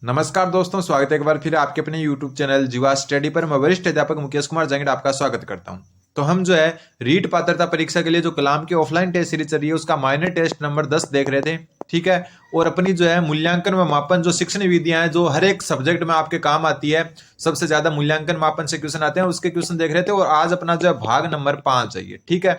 नमस्कार दोस्तों, स्वागत है एक बार फिर आपके अपने YouTube चैनल जीवा स्टडी पर। मैं वरिष्ठ अध्यापक मुकेश कुमार जंगड़ आपका स्वागत करता हूं। तो हम जो है रीट पात्रता परीक्षा के लिए जो कलाम की ऑफलाइन टेस्ट सीरीज चल रही है उसका माइनर टेस्ट नंबर 10 देख रहे थे, ठीक है। और अपनी जो है मूल्यांकन व मापन जो शिक्षण विधियां हैं जो हर एक सब्जेक्ट में आपके काम आती है, सबसे ज्यादा मूल्यांकन मापन से क्वेश्चन आते हैं, उसके क्वेश्चन देख रहे थे। और आज अपना जो है भाग नंबर 5 है ये, ठीक है।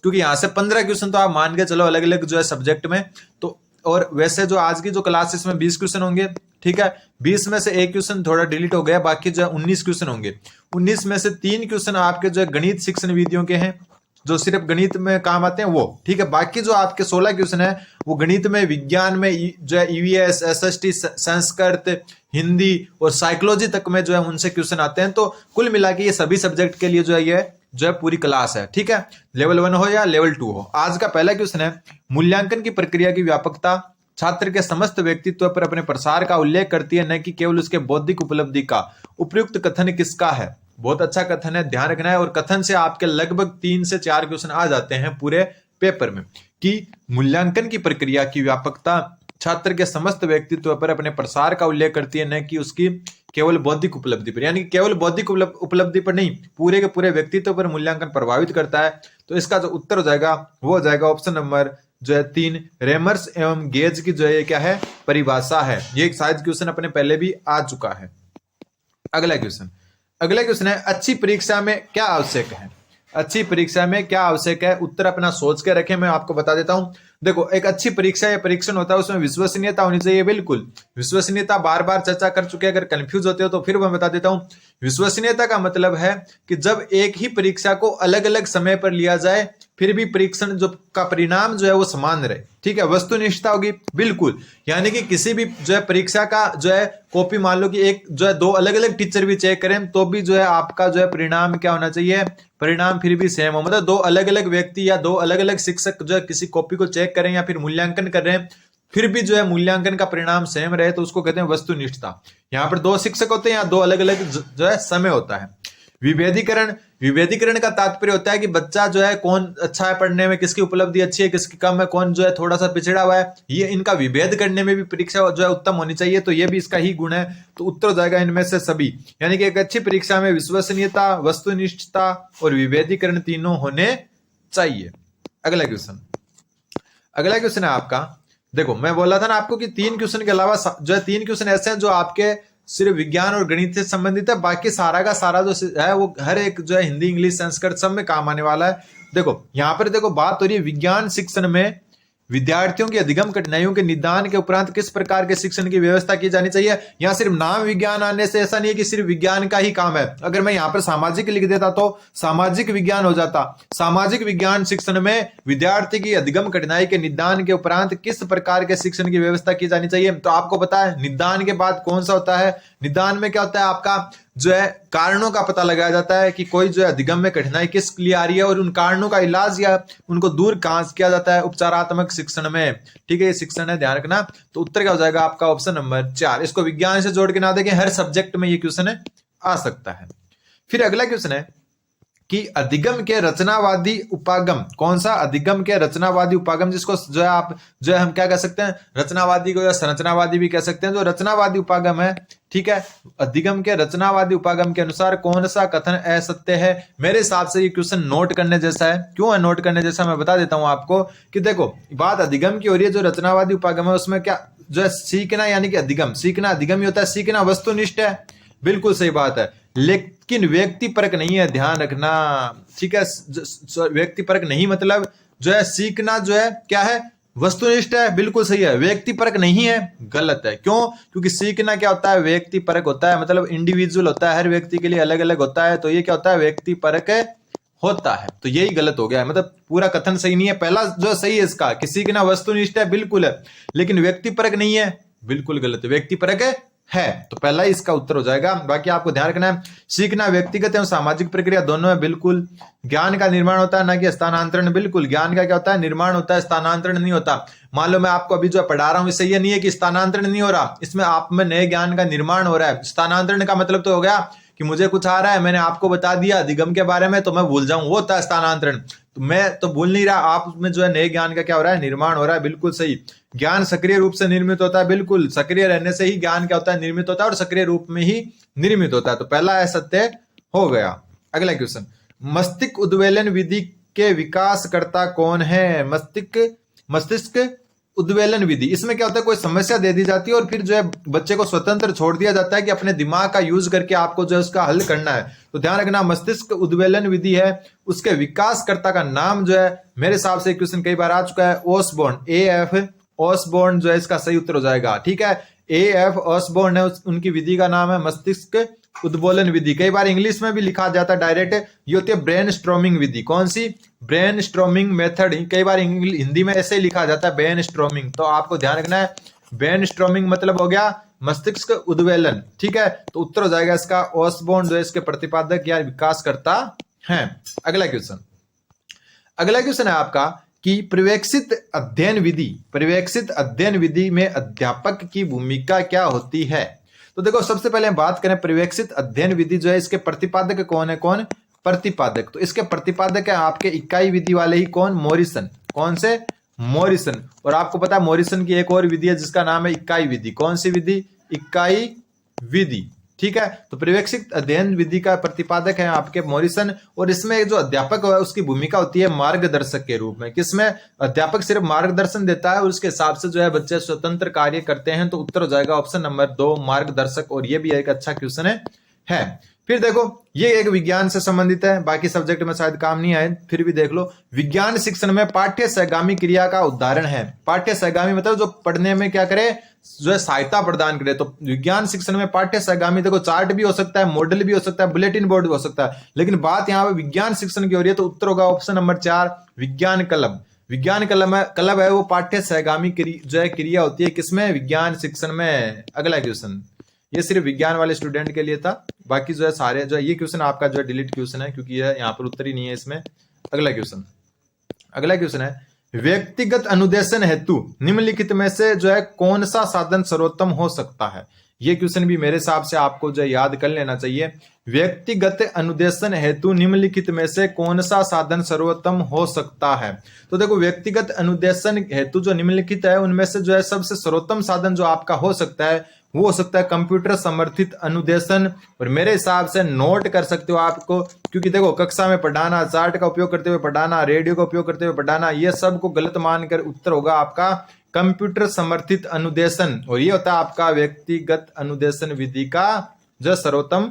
क्योंकि यहाँ से 15 क्वेश्चन तो आप मान के चलो अलग अलग जो है सब्जेक्ट में। तो और वैसे जो आज की जो क्लास इसमें 20 क्वेश्चन होंगे, ठीक है। 20 में से एक क्वेश्चन थोड़ा डिलीट हो गया, बाकी जो है 19 क्वेश्चन होंगे। 19 में से 3 क्वेश्चन आपके जो है गणित शिक्षण विधियों के हैं, जो सिर्फ गणित में काम आते हैं वो, ठीक है। बाकी जो आपके 16 क्वेश्चन है वो गणित में, विज्ञान में जो है ईवीएस, एसएसटी, संस्कृत, हिंदी और साइकोलॉजी तक में जो है उनसे क्वेश्चन आते हैं। तो कुल मिला के ये सभी सब्जेक्ट के लिए जो है ये जो है पूरी क्लास है, ठीक है। लेवल 1 हो या लेवल 2 हो। आज का पहला क्वेश्चन है, मूल्यांकन की प्रक्रिया की व्यापकता छात्र के समस्त व्यक्तित्व पर अपने प्रसार का उल्लेख करती है, न कि केवल उसके बौद्धिक उपलब्धि का। उपयुक्त कथन किसका है? बहुत अच्छा कथन है, ध्यान रखना है। और कथन से आपके लगभग 3 से 4 क्वेश्चन आ जाते हैं पूरे पेपर में कि मूल्यांकन की प्रक्रिया की व्यापकता छात्र के समस्त व्यक्तित्व पर अपने प्रसार का उल्लेख करती है, न कि उसकी केवल बौद्धिक उपलब्धि पर। यानी केवल बौद्धिक उपलब्धि पर नहीं, पूरे के पूरे व्यक्तित्व पर मूल्यांकन प्रभावित करता है। तो इसका जो उत्तर हो जाएगा वो हो जाएगा ऑप्शन नंबर जो है 3, रेमर्स एवं गेज की जो है क्या है, परिभाषा है। ये एक शायद क्वेश्चन अपने पहले भी आ चुका है। अगला क्वेश्चन है, अच्छी परीक्षा में क्या आवश्यक है? अच्छी परीक्षा में क्या आवश्यक है? उत्तर अपना सोच के रखें, मैं आपको बता देता हूं। देखो, एक अच्छी परीक्षा या परीक्षण होता है उसमें विश्वसनीयता होनी चाहिए। बिल्कुल विश्वसनीयता बार बार चर्चा कर चुके हैं, अगर कंफ्यूज होते हो तो फिर मैं बता देता हूं। विश्वसनीयता का मतलब है कि जब एक ही परीक्षा को अलग अलग समय पर लिया जाए फिर भी परीक्षण जो का परिणाम जो है वो समान रहे, ठीक है। वस्तुनिष्ठता होगी, बिल्कुल। यानी कि किसी भी जो है परीक्षा का जो है कॉपी, मान लो कि एक जो है 2 अलग अलग टीचर भी चेक करें तो भी जो है आपका जो है परिणाम क्या होना चाहिए, परिणाम फिर भी सेम हो। मतलब 2 अलग अलग व्यक्ति या 2 अलग अलग शिक्षक जो है किसी कॉपी को चेक करें या फिर मूल्यांकन कर रहे हैं, फिर भी जो है मूल्यांकन का परिणाम सेम रहे, तो उसको कहते हैं वस्तुनिष्ठता। यहाँ पर 2 शिक्षक होते हैं या 2 अलग अलग जो है समय होता है। विभेदीकरण का तात्पर्य होता है कि बच्चा जो है कौन अच्छा है पढ़ने में, किसकी उपलब्धि अच्छी है, किसकी कम है, कौन जो है थोड़ा सा पिछड़ा हुआ है। ये इनका विभेद करने में भी परीक्षा जो है उत्तम होनी चाहिए, तो ये भी इसका ही गुण है। तो उत्तर हो जाएगा इनमें से सभी। यानी कि एक अच्छी परीक्षा में विश्वसनीयता, वस्तुनिष्ठता और विभेदीकरण तीनों होने चाहिए। अगला क्वेश्चन है आपका, देखो मैं बोला था ना आपको कि 3 क्वेश्चन के अलावा जो है 3 क्वेश्चन ऐसे हैं जो आपके सिर्फ विज्ञान और गणित से संबंधित है, बाकी सारा का सारा जो है वो हर एक जो है हिंदी, इंग्लिश, संस्कृत सब में काम आने वाला है। देखो यहाँ पर देखो बात हो रही है विज्ञान शिक्षण में विद्यार्थियों की अधिगम कठिनाइयों के निदान के उपरांत किस प्रकार के शिक्षण की व्यवस्था की जानी चाहिए। यहाँ सिर्फ नाम विज्ञान आने से ऐसा नहीं है कि सिर्फ विज्ञान का ही काम है। अगर मैं यहाँ पर सामाजिक लिख देता तो सामाजिक विज्ञान हो जाता। सामाजिक विज्ञान शिक्षण में विद्यार्थी की अधिगम कठिनाई के निदान के उपरांत किस प्रकार के शिक्षण की व्यवस्था की जानी चाहिए। तो आपको पता है निदान के बाद कौन सा होता है? निदान में क्या होता है, आपका जो है कारणों का पता लगाया जाता है कि कोई जो है अधिगम में कठिनाई किस लिए आ रही है और उन कारणों का इलाज या उनको दूर कहां से किया जाता है, उपचारात्मक शिक्षण में, ठीक है। ये शिक्षण है, ध्यान रखना। तो उत्तर क्या हो जाएगा आपका ऑप्शन नंबर 4। इसको विज्ञान से जोड़ के ना देखें, हर सब्जेक्ट में ये क्वेश्चन है आ सकता है। फिर अगला क्वेश्चन है कि अधिगम के रचनावादी उपागम कौन सा? अधिगम के रचनावादी उपागम, जिसको जो है आप जो है हम क्या कह सकते हैं, रचनावादी को या संरचनावादी भी कह सकते हैं। जो रचनावादी उपागम है, ठीक है, अधिगम के रचनावादी उपागम के अनुसार कौन सा कथन असत्य है? मेरे हिसाब से ये क्वेश्चन नोट करने जैसा है। क्यों है नोट करने जैसा, मैं बता देता हूं आपको कि देखो बात अधिगम की हो रही है। जो रचनावादी उपागम है उसमें क्या जो है सीखना, यानी कि अधिगम, सीखना अधिगम ही होता है। सीखना वस्तुनिष्ठ है, बिल्कुल सही बात है, लेकिन व्यक्ति परक नहीं है, ध्यान रखना, ठीक है। व्यक्ति परक नहीं मतलब जो है सीखना जो है क्या है, वस्तुनिष्ठ है, बिल्कुल सही है। व्यक्ति परक नहीं है, गलत है। क्यों? क्योंकि सीखना क्या होता है, व्यक्ति परक होता है, मतलब इंडिविजुअल होता है, हर व्यक्ति के लिए अलग अलग होता है। तो ये क्या होता है, व्यक्ति परक होता है। तो यही गलत हो गया है, मतलब पूरा कथन सही नहीं है। पहला जो सही है इसका कि सीखना वस्तुनिष्ठ है, बिल्कुल है, लेकिन व्यक्ति परक नहीं है, बिल्कुल गलत है। व्यक्ति परक है, तो पहला ही इसका उत्तर हो जाएगा। बाकी आपको ध्यान रखना है, सीखना व्यक्तिगत एवं सामाजिक प्रक्रिया दोनों है, बिल्कुल। ज्ञान का निर्माण होता है ना कि स्थानांतरण, बिल्कुल। ज्ञान का क्या होता है, निर्माण होता है, स्थानांतरण नहीं होता। मान लो मैं आपको अभी जो पढ़ा रहा हूं, इससे ये नहीं है कि स्थानांतरण नहीं हो रहा, इसमें आप में नए ज्ञान का निर्माण हो रहा है। स्थानांतरण का मतलब तो हो गया कि मुझे कुछ आ रहा है, मैंने आपको बता दिया अधिगम के बारे में, तो मैं भूल जाऊं, वो होता है स्थानांतरण। तो मैं तो भूल नहीं रहा, आप में जो है नए ज्ञान का क्या हो रहा है, निर्माण हो रहा है। बिल्कुल सही। ज्ञान सक्रिय रूप से निर्मित होता है, बिल्कुल सक्रिय रहने से ही ज्ञान क्या होता है, निर्मित होता है, और सक्रिय रूप में ही निर्मित होता है। तो पहला है सत्य हो गया। अगला क्वेश्चन, मस्तिष्क उद्वेलन विधि के विकासकर्ता कौन है? मस्तिष्क उद्वेलन विधि, इसमें क्या होता है, कोई समस्या दे दी जाती है और फिर जो है बच्चे को स्वतंत्र छोड़ दिया जाता है कि अपने दिमाग का यूज करके आपको जो है उसका हल करना है। तो ध्यान रखना, मस्तिष्क उद्वेलन विधि है, उसके विकासकर्ता का नाम जो है, मेरे हिसाब से क्वेश्चन कई बार आ चुका है, ओसबोर्न, AF ओसबोर्न जो है इसका सही उत्तर हो जाएगा। ठीक है, AF ओसबोर्न है, उनकी विधि का नाम है मस्तिष्क उद्वेलन विधि। कई बार इंग्लिश में भी लिखा जाता है डायरेक्ट, ये होती है ब्रेन स्ट्रोमिंग विधि। कौन सी? Brain storming method. कई बार हिंदी में ऐसे ही लिखा जाता है ब्रेन स्ट्रोमिंग, तो आपको ध्यान रखना है ब्रेन स्ट्रोमिंग मतलब हो गया मस्तिष्क उद्वेलन। ठीक है, तो उत्तर हो जाएगा इसका ओसबोर्न जो है इसके प्रतिपादक या विकास करता है। अगला क्वेश्चन है आपका कि पर्यवेक्षित अध्ययन विधि में अध्यापक की भूमिका क्या होती है? तो देखो, सबसे पहले हम बात करें पर्यवेक्षित अध्ययन विधि जो है इसके प्रतिपादक कौन है? कौन प्रतिपादक? तो इसके प्रतिपादक है आपके इकाई विधि वाले ही। कौन? मॉरिसन। कौन से? मॉरिसन। और आपको पता है मॉरिसन की एक और विधि है जिसका नाम है इकाई विधि। कौन सी विधि? इकाई विधि। ठीक है, तो पर्यवेक्षित अध्ययन विधि का प्रतिपादक है आपके मॉरिसन। और इसमें जो अध्यापक है उसकी भूमिका होती है मार्गदर्शक के रूप में। किसमें? अध्यापक सिर्फ मार्गदर्शन देता है और उसके हिसाब से जो है बच्चे स्वतंत्र कार्य करते हैं। तो उत्तर हो जाएगा ऑप्शन नंबर 2 मार्गदर्शक। और ये भी एक अच्छा क्वेश्चन है। फिर देखो, ये एक विज्ञान से संबंधित है, बाकी सब्जेक्ट में शायद काम नहीं आए, फिर भी देख लो। विज्ञान शिक्षण में पाठ्य सहगामी क्रिया का उदाहरण है। पाठ्य सहगामी मतलब जो पढ़ने में क्या करे, जो है सहायता प्रदान करे। तो विज्ञान शिक्षण में पाठ्य सहगामी, देखो चार्ट भी हो सकता है, मॉडल भी हो सकता है, बुलेटिन बोर्ड भी हो सकता है, लेकिन बात यहाँ पे विज्ञान शिक्षण की हो रही है। तो उत्तर होगा ऑप्शन नंबर 4 विज्ञान क्लब। विज्ञान क्लब है वो पाठ्य सहगामी जो है क्रिया होती है किसमें? विज्ञान शिक्षण में। अगला क्वेश्चन, ये सिर्फ विज्ञान वाले स्टूडेंट के लिए था, बाकी जो है सारे जो है ये क्वेश्चन आपका जो है डिलीट क्वेश्चन है क्योंकि ये यहाँ पर उत्तर ही नहीं है इसमें। अगला क्वेश्चन है व्यक्तिगत अनुदेशन हेतु निम्नलिखित में से जो है कौन सा साधन सर्वोत्तम हो सकता है? ये क्वेश्चन भी मेरे हिसाब से आपको जो है याद कर लेना चाहिए। व्यक्तिगत अनुदेशन हेतु निम्नलिखित में से कौन सा साधन सर्वोत्तम हो सकता है? तो देखो, व्यक्तिगत अनुदेशन हेतु जो निम्नलिखित है उनमें से जो है सबसे सर्वोत्तम साधन जो आपका हो सकता है वो हो सकता है कंप्यूटर समर्थित अनुदेशन। और मेरे हिसाब से नोट कर सकते हो आपको, क्योंकि देखो कक्षा में पढ़ाना, चार्ट का उपयोग करते हुए पढ़ाना, रेडियो का उपयोग करते हुए पढ़ाना, ये सब को गलत मानकर उत्तर होगा आपका कंप्यूटर समर्थित अनुदेशन। और ये होता है आपका व्यक्तिगत अनुदेशन विधि का जो सर्वोत्तम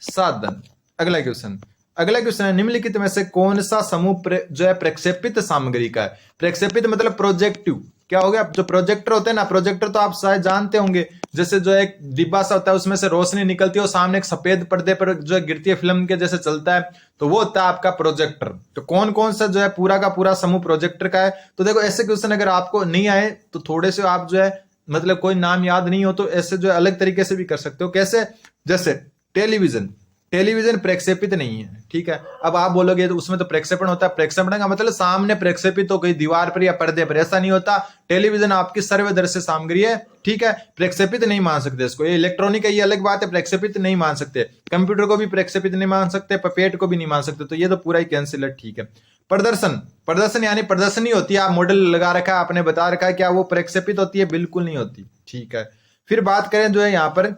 साधन। अगला क्वेश्चन है निम्नलिखित में से कौन सा समूह जो है प्रक्षेपित सामग्री का है? प्रक्षेपित मतलब प्रोजेक्टिव। क्या हो गया? जो प्रोजेक्टर होते हैं ना, प्रोजेक्टर तो आप शायद जानते होंगे, जैसे जो एक डिब्बा सा होता है उसमें से रोशनी निकलती है और सामने एक सफेद पर्दे पर जो गिरती है फिल्म के जैसे चलता है, तो वो होता है आपका प्रोजेक्टर। तो कौन कौन सा जो है पूरा का पूरा समूह प्रोजेक्टर का है? तो देखो, ऐसे क्वेश्चन अगर आपको नहीं आए तो थोड़े से आप जो है मतलब कोई नाम याद नहीं हो तो ऐसे जो है अलग तरीके से भी कर सकते हो। कैसे? जैसे टेलीविजन प्रक्षेपित नहीं है, ठीक है। अब आप बोलोगे तो उसमें तो प्रक्षेपण होता है, प्रक्षेपण का मतलब सामने प्रक्षेपित हो, कहीं दीवार पर या पर्दे पर, ऐसा नहीं होता। टेलीविजन आपकी सर्वदर्शी सामग्री है, ठीक है, प्रक्षेपित नहीं मान सकते इसको। ये इलेक्ट्रॉनिक है, ये अलग बात है, प्रक्षेपित नहीं मान सकते। कंप्यूटर को भी प्रक्षेपित नहीं मान सकते, पपेट को भी नहीं मान सकते, तो ये तो पूरा ही कैंसिल है, ठीक है। प्रदर्शन यानी प्रदर्शनी होती है, आप मॉडल लगा रखा है, आपने बता रखा है, क्या वो प्रक्षेपित होती है? बिल्कुल नहीं होती, ठीक है। फिर बात करें जो है यहाँ पर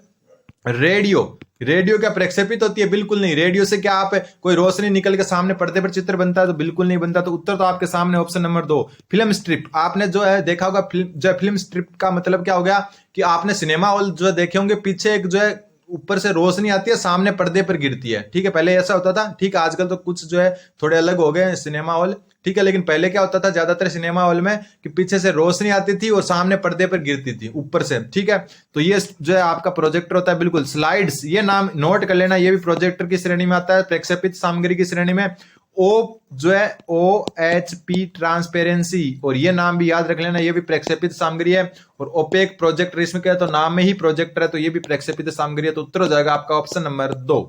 रेडियो क्या प्रक्षेपित होती है? बिल्कुल नहीं। रेडियो से क्या आप कोई रोशनी निकल के सामने पर्दे पर चित्र बनता है? तो बिल्कुल नहीं बनता। तो उत्तर तो आपके सामने ऑप्शन नंबर 2 फिल्म स्ट्रिप। आपने जो है देखा होगा फिल्म स्ट्रिप का मतलब क्या हो गया कि आपने सिनेमा हॉल जो देखे होंगे, पीछे एक जो है ऊपर से रोशनी आती है, सामने पर्दे पर गिरती है, ठीक है। पहले ऐसा होता था, ठीक है। आजकल तो कुछ जो है थोड़े अलग हो गए सिनेमा हॉल, ठीक है, लेकिन पहले क्या होता था ज्यादातर सिनेमा हॉल में कि पीछे से रोशनी आती थी और सामने पर्दे पर गिरती थी ऊपर से, ठीक है। तो ये जो है आपका प्रोजेक्टर होता है, बिल्कुल। स्लाइड्स, ये नाम नोट कर लेना, ये भी प्रोजेक्टर की श्रेणी में आता है, प्रक्षेपित सामग्री की श्रेणी में। ओ जो है OHP ट्रांसपेरेंसी, और ये नाम भी याद रख लेना, ये भी प्रक्षेपित सामग्री है। और ओपेक प्रोजेक्टर, इसमें क्या है, तो नाम में ही प्रोजेक्टर है, तो ये भी प्रक्षेपित सामग्री है। तो उत्तर हो जाएगा आपका ऑप्शन नंबर 2।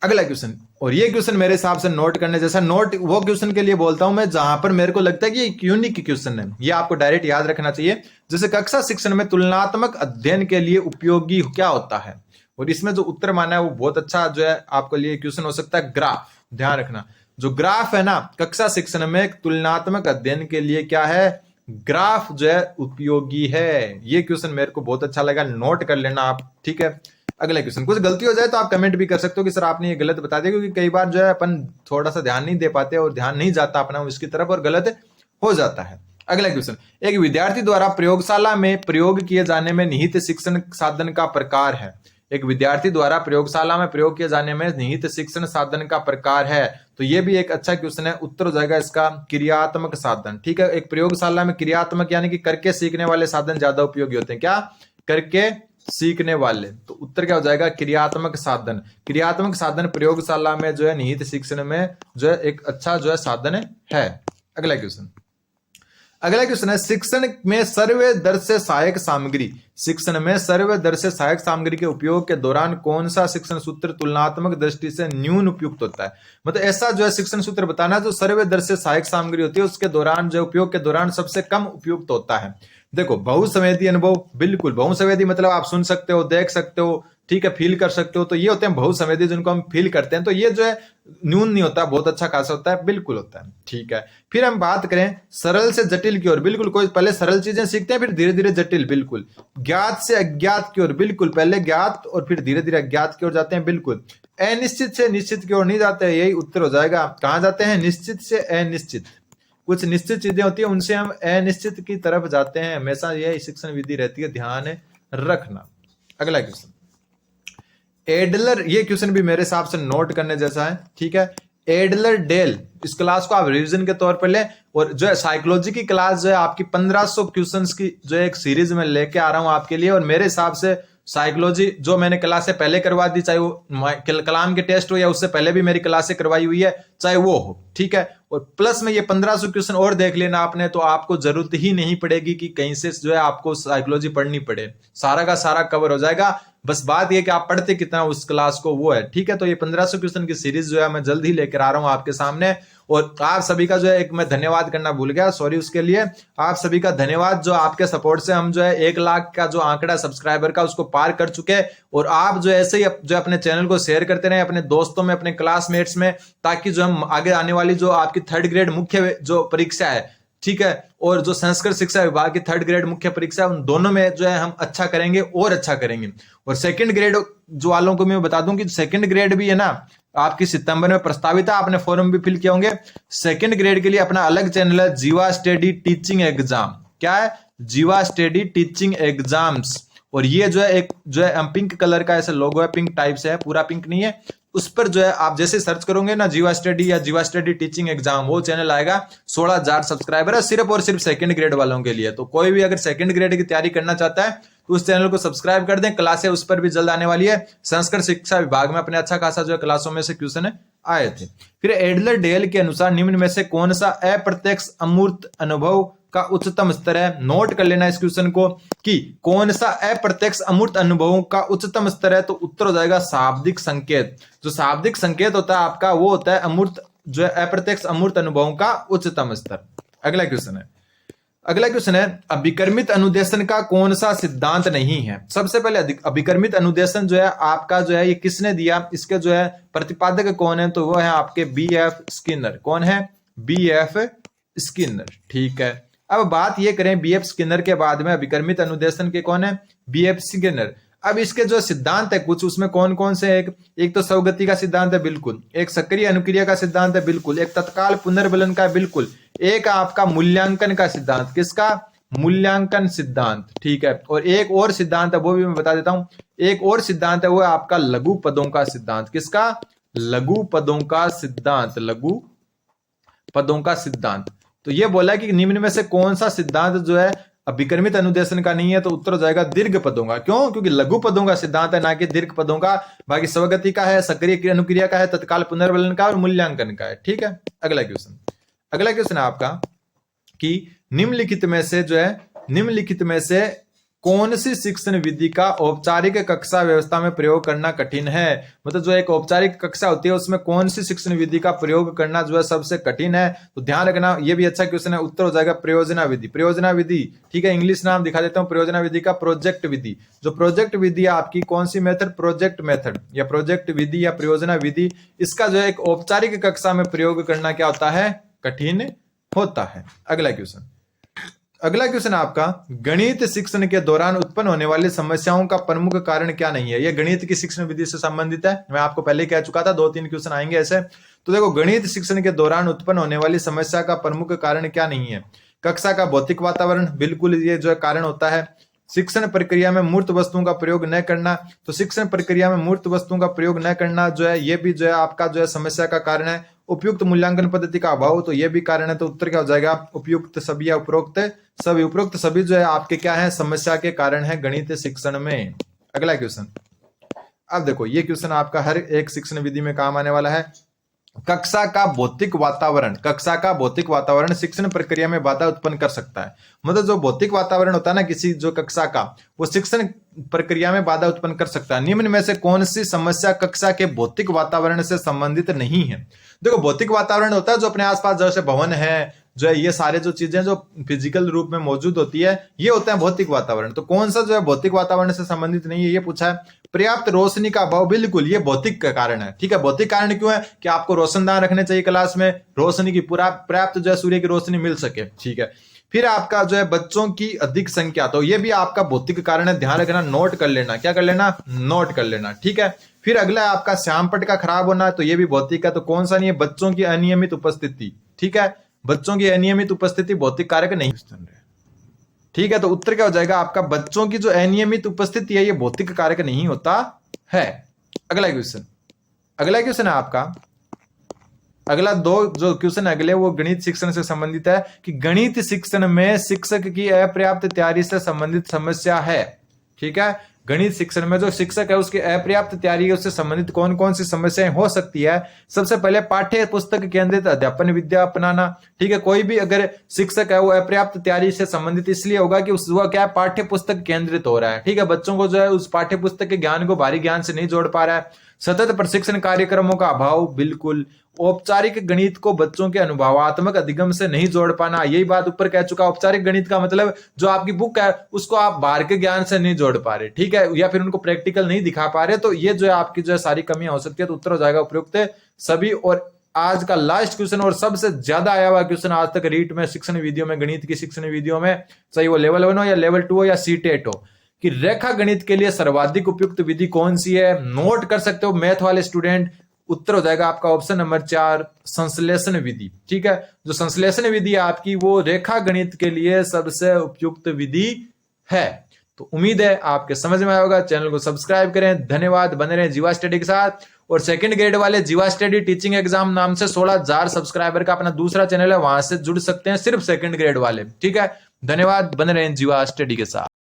अगला क्वेश्चन, और ये क्वेश्चन मेरे हिसाब से नोट करने जैसा, नोट वो क्वेश्चन के लिए बोलता हूं मैं जहां पर मेरे को लगता है कि ये यूनिक क्वेश्चन है, ये आपको डायरेक्ट याद रखना चाहिए। जैसे कक्षा शिक्षण में तुलनात्मक अध्ययन के लिए उपयोगी क्या होता है? और इसमें जो उत्तर माना है वो बहुत अच्छा जो है आपके लिए क्वेश्चन हो सकता है, ग्राफ। ध्यान रखना, जो ग्राफ है ना कक्षा शिक्षण में एक तुलनात्मक अध्ययन के लिए क्या है, ग्राफ जो है उपयोगी है। ये क्वेश्चन मेरे को बहुत अच्छा लगा, नोट कर लेना आप, ठीक है। अगला क्वेश्चन, कुछ गलती हो जाए तो आप कमेंट भी कर सकते हो कि सर आपने ये गलत बता दिया, क्योंकि कई बार जो है अपन थोड़ा सा ध्यान नहीं दे पाते और ध्यान नहीं जाता अपना उसकी तरफ और गलत हो जाता है। अगला क्वेश्चन, एक विद्यार्थी द्वारा प्रयोगशाला में प्रयोग किए जाने में निहित शिक्षण साधन का प्रकार है। एक विद्यार्थी द्वारा प्रयोगशाला में प्रयोग किए जाने में निहित शिक्षण साधन का प्रकार है, तो ये भी एक अच्छा क्वेश्चन है। उत्तर हो जाएगा इसका क्रियात्मक साधन, ठीक है। एक प्रयोगशाला में क्रियात्मक यानी कि करके सीखने वाले साधन ज्यादा उपयोगी होते हैं। क्या? करके सीखने वाले। तो उत्तर क्या हो जाएगा? क्रियात्मक साधन। क्रियात्मक साधन प्रयोगशाला में जो है निहित शिक्षण में जो है एक अच्छा जो है साधन है। अगला क्वेश्चन, अगला क्वेश्चन है शिक्षण में सर्वदर्शी सहायक सामग्री। शिक्षण में सर्वदर्शी सहायक सामग्री के उपयोग के दौरान कौन सा शिक्षण सूत्र तुलनात्मक दृष्टि से न्यून उपयुक्त होता है? मतलब ऐसा जो है शिक्षण सूत्र बताना जो सर्वदर्शी सहायक सामग्री होती है उसके दौरान जो उपयोग के दौरान सबसे कम उपयुक्त होता है। देखो, बहुसंवेदी अनुभव, बिल्कुल बहुसंवेदी मतलब आप सुन सकते हो, देख सकते हो, ठीक है, फील कर सकते हो, तो ये होते हैं बहुसंवेदी जिनको हम फील करते हैं। तो ये जो है न्यून नहीं होता, बहुत अच्छा खासा होता है, बिल्कुल होता है, ठीक है। फिर हम बात करें सरल से जटिल की ओर, बिल्कुल कोई पहले सरल चीजें सीखते हैं फिर धीरे धीरे जटिल, बिल्कुल। ज्ञात से अज्ञात की ओर, बिल्कुल पहले ज्ञात और फिर धीरे धीरे अज्ञात की ओर जाते हैं, बिल्कुल। अनिश्चित से निश्चित की ओर नहीं जाते, यही उत्तर हो जाएगा। कहां जाते हैं? निश्चित से अनिश्चित। कुछ निश्चित चीजें होती है उनसे हम अनिश्चित की तरफ जाते हैं, हमेशा यह शिक्षण विधि रहती है, ध्यान रखना। अगला क्वेश्चन, एडलर, ये क्वेश्चन भी मेरे हिसाब से नोट करने जैसा है, ठीक है। एडलर डेल, इस क्लास को आप रिवीजन के तौर पर ले, और जो है साइकोलॉजी की क्लास जो है आपकी 1500 क्वेश्चंस की जो है एक सीरीज में लेके आ रहा हूं आपके लिए। और मेरे हिसाब से साइकोलॉजी जो मैंने क्लासें पहले करवा दी, चाहे वो कलाम के टेस्ट हो या उससे पहले भी मेरी क्लासें करवाई हुई है, चाहे वो हो, ठीक है। और प्लस में ये 1500 क्वेश्चन और देख लेना आपने, तो आपको जरूरत ही नहीं पड़ेगी कि कहीं से जो है आपको साइकोलॉजी पढ़नी पड़े, सारा का सारा कवर हो जाएगा। बस बात ये कि आप पढ़ते कितना उस क्लास को, वो है, ठीक है। तो ये 1500 क्वेश्चन की सीरीज जो है मैं जल्द ही लेकर आ रहा हूं आपके सामने। और आप सभी का जो है एक मैं धन्यवाद करना भूल गया, सॉरी उसके लिए। आप सभी का धन्यवाद, जो आपके सपोर्ट से हम जो है 1 लाख का जो आंकड़ा सब्सक्राइबर का उसको पार कर चुके हैं। और आप जो ऐसे ही जो अपने चैनल को शेयर करते रहे अपने दोस्तों में, अपने क्लासमेट्स में, ताकि जो हम आगे आने वाली जो आपकी 3rd ग्रेड मुख्य जो परीक्षा है, ठीक है, और जो संस्कृत शिक्षा विभाग की 3rd ग्रेड मुख्य परीक्षा, उन दोनों में जो है हम अच्छा करेंगे और अच्छा करेंगे। और 2nd ग्रेड जो वालों को मैं बता दूं कि 2nd ग्रेड भी है ना आपकी सितंबर में प्रस्तावित है, आपने फॉर्म भी फिल किए होंगे। 2nd ग्रेड के लिए अपना अलग चैनल है, जीवा स्टडी टीचिंग एग्जाम। क्या है? जीवा स्टडी टीचिंग एग्जाम्स। और ये जो है एक जो है पिंक कलर का ऐसा लोगो है, पिंक टाइप से है, पूरा पिंक नहीं है। उस पर जो है आप जैसे सर्च करोगे ना जीवा स्टडी या जीवा स्टडी टीचिंग एग्जाम, वो चैनल आएगा। 16,000 सब्सक्राइबर है सिर्फ और सिर्फ 2nd ग्रेड वालों के लिए। तो कोई भी अगर 2nd ग्रेड की तैयारी करना चाहता है तो उस चैनल को सब्सक्राइब कर दें, क्लासें उस पर भी जल्द आने वाली है। संस्कृत शिक्षा विभाग में अपने अच्छा खासा जो है क्लासों में से क्वेश्चन आए थे। फिर एडलर डेल के अनुसार निम्न में से कौन सा अप्रत्यक्ष अमूर्त अनुभव का उच्चतम स्तर है? नोट कर लेना इस क्वेश्चन को कि कौन सा अप्रत्यक्ष अमूर्त अनुभवों का उच्चतम स्तर है। तो उत्तर हो जाएगा शाब्दिक संकेत। जो शाब्दिक संकेत होता है आपका, वो होता है अमूर्त जो है अप्रत्यक्ष अमूर्त अनुभवों का उच्चतम स्तर। अगला क्वेश्चन है, अगला क्वेश्चन है अभिकर्मित अनुदेशन का कौन सा सिद्धांत नहीं है? सबसे पहले अभिकर्मित अनुदेशन जो है आपका जो है ये किसने दिया, इसके जो है प्रतिपादक कौन है? तो वो है आपके BF स्किनर। कौन है? BF स्किनर, ठीक है। अब बात ये करें BF स्किनर के बाद में अभिकर्मित अनुदेशन के कौन है? BF Skinner. अब इसके जो सिद्धांत है कुछ, उसमें कौन कौन से? एक तो स्वगति का सिद्धांत है, बिल्कुल। एक सक्रिय अनुक्रिया का सिद्धांत है, बिल्कुल। एक तत्काल पुनर्बलन का, बिल्कुल। एक आपका मूल्यांकन का सिद्धांत। किसका? मूल्यांकन सिद्धांत, ठीक है। और एक और सिद्धांत है, वो भी मैं बता देता हूं। एक और सिद्धांत है, वो है आपका लघु पदों का सिद्धांत। किसका? लघु पदों का सिद्धांत, लघु पदों का सिद्धांत। तो ये बोला कि निम्न में से कौन सा सिद्धांत जो है अभिकर्मित अनुदेशन का नहीं है? तो उत्तर हो जाएगा दीर्घ पदों का। क्यों? क्योंकि लघु पदों का सिद्धांत है, ना कि दीर्घ पदों का। बाकी स्वगति का है, सक्रिय अनुक्रिया का है, तत्काल पुनर्बलन का और मूल्यांकन का है, ठीक है। अगला क्वेश्चन, अगला क्वेश्चन है आपका कि निम्नलिखित में से जो है, निम्नलिखित में से कौन सी शिक्षण विधि का औपचारिक कक्षा व्यवस्था में प्रयोग करना कठिन है। मतलब जो एक औपचारिक कक्षा होती है उसमें कौन सी शिक्षण विधि का प्रयोग करना जो है सबसे कठिन है। तो ध्यान रखना, ये भी अच्छा क्वेश्चन है। उत्तर हो जाएगा प्रयोजना विधि। प्रयोजना विधि, ठीक है, इंग्लिश नाम दिखा देता हूं प्रयोजना विधि का, प्रोजेक्ट विधि। जो प्रोजेक्ट विधि है आपकी, कौन सी मेथड, प्रोजेक्ट मेथड या प्रोजेक्ट विधि या प्रयोजना विधि, इसका जो है एक औपचारिक कक्षा में प्रयोग करना क्या होता है, कठिन होता है। अगला क्वेश्चन, अगला क्वेश्चन आपका, गणित शिक्षण के दौरान उत्पन्न होने वाली समस्याओं का प्रमुख कारण क्या नहीं है। यह गणित की शिक्षण विधि से संबंधित है, मैं आपको पहले कह चुका था, 2-3 क्वेश्चन आएंगे ऐसे। तो देखो, गणित शिक्षण के दौरान उत्पन्न होने वाली समस्या का प्रमुख कारण क्या नहीं है। कक्षा का भौतिक वातावरण, बिल्कुल ये जो है कारण होता है। शिक्षण प्रक्रिया में मूर्त वस्तुओं का प्रयोग न करना, तो शिक्षण प्रक्रिया में मूर्त वस्तुओं का प्रयोग न करना जो है, ये भी जो है आपका जो है समस्या का कारण है। उपयुक्त मूल्यांकन पद्धति का अभाव, तो ये भी कारण है। तो उत्तर क्या हो जाएगा, उपयुक्त सभी या उपरोक्त सभी। उपरोक्त सभी जो है आपके क्या है, समस्या के कारण है गणित शिक्षण में। अगला क्वेश्चन, अब देखो ये क्वेश्चन आपका हर एक शिक्षण विधि में काम आने वाला है। कक्षा का भौतिक वातावरण, कक्षा का भौतिक वातावरण शिक्षण प्रक्रिया में बाधा उत्पन्न कर सकता है। मतलब जो भौतिक वातावरण होता है ना किसी जो कक्षा का, वो शिक्षण प्रक्रिया में बाधा उत्पन्न कर सकता है। निम्न में से कौन सी समस्या कक्षा के भौतिक वातावरण से संबंधित नहीं है। देखो, भौतिक वातावरण होता है जो अपने आसपास जैसे भवन है, जो है ये सारे जो चीजें जो फिजिकल रूप में मौजूद होती है, ये होता है भौतिक वातावरण। तो कौन सा जो है भौतिक वातावरण से संबंधित नहीं है, ये पूछा है। पर्याप्त रोशनी का अभाव, बिल्कुल ये भौतिक का कारण है। ठीक है, भौतिक कारण क्यों है कि आपको रोशनदान रखने चाहिए क्लास में, रोशनी की पूरा पर्याप्त जो है सूर्य की रोशनी मिल सके। ठीक है, फिर आपका जो है बच्चों की अधिक संख्या, तो ये भी आपका भौतिक कारण है, ध्यान रखना, नोट कर लेना। क्या कर लेना, नोट कर लेना। ठीक है, फिर अगला आपका श्यामपट्ट का खराब होना, तो ये भी भौतिक है। तो कौन सा नहीं है, बच्चों की अनियमित उपस्थिति। ठीक है, बच्चों की अनियमित उपस्थिति भौतिक कारक नहीं। ठीक है, तो उत्तर क्या हो जाएगा आपका, बच्चों की जो अनियमित उपस्थिति है ये भौतिक कारक नहीं होता है। अगला क्वेश्चन, अगला क्वेश्चन है आपका, अगला दो जो क्वेश्चन अगले वो गणित शिक्षण से संबंधित है कि गणित शिक्षण में शिक्षक की अपर्याप्त तैयारी से संबंधित समस्या है। ठीक है, गणित शिक्षण में जो शिक्षक है उसकी अपर्याप्त तैयारी है, उससे संबंधित कौन कौन सी समस्याएं हो सकती है। सबसे पहले पाठ्य पुस्तक केंद्रित अध्यापन विद्या अपनाना। ठीक है, कोई भी अगर शिक्षक है वो अपर्याप्त तैयारी से संबंधित इसलिए होगा कि वह क्या है, पाठ्य पुस्तक केंद्रित हो रहा है। ठीक है, बच्चों को जो है उस पाठ्य पुस्तक के ज्ञान को बाहरी ज्ञान से नहीं जोड़ पा रहा है। सतत प्रशिक्षण कार्यक्रमों का अभाव, बिल्कुल। औपचारिक गणित को बच्चों के अनुभवात्मक अधिगम से नहीं जोड़ पाना, यही बात ऊपर कह चुका। औपचारिक गणित का मतलब जो आपकी बुक है उसको आप बाहर के ज्ञान से नहीं जोड़ पा रहे, ठीक है, या फिर उनको प्रैक्टिकल नहीं दिखा पा रहे, तो ये जो है आपकी जो है सारी कमियां हो सकती है। तो उत्तर हो जाएगा उपयुक्त सभी। और आज का लास्ट क्वेश्चन और सबसे ज्यादा आया हुआ क्वेश्चन आज तक रीट में, शिक्षण विधियों में, गणित की शिक्षण विधियों में, चाहे वो लेवल 1 हो या लेवल 2 हो या सीटेट हो, कि रेखा गणित के लिए सर्वाधिक उपयुक्त विधि कौन सी है। नोट कर सकते हो मैथ वाले स्टूडेंट। उत्तर हो जाएगा आपका ऑप्शन नंबर 4, संश्लेषण विधि। ठीक है, जो संश्लेषण विधि है आपकी वो रेखा गणित के लिए सबसे उपयुक्त विधि है। तो उम्मीद है आपके समझ में आया होगा। चैनल को सब्सक्राइब करें। धन्यवाद, बने रहें जीवा स्टडी के साथ। और सेकंड ग्रेड वाले जीवा स्टडी टीचिंग एग्जाम नाम से 16,000 सब्सक्राइबर का अपना दूसरा चैनल है, वहां से जुड़ सकते हैं, सिर्फ सेकंड ग्रेड वाले। ठीक है, धन्यवाद, बने रहें जीवा स्टडी के साथ।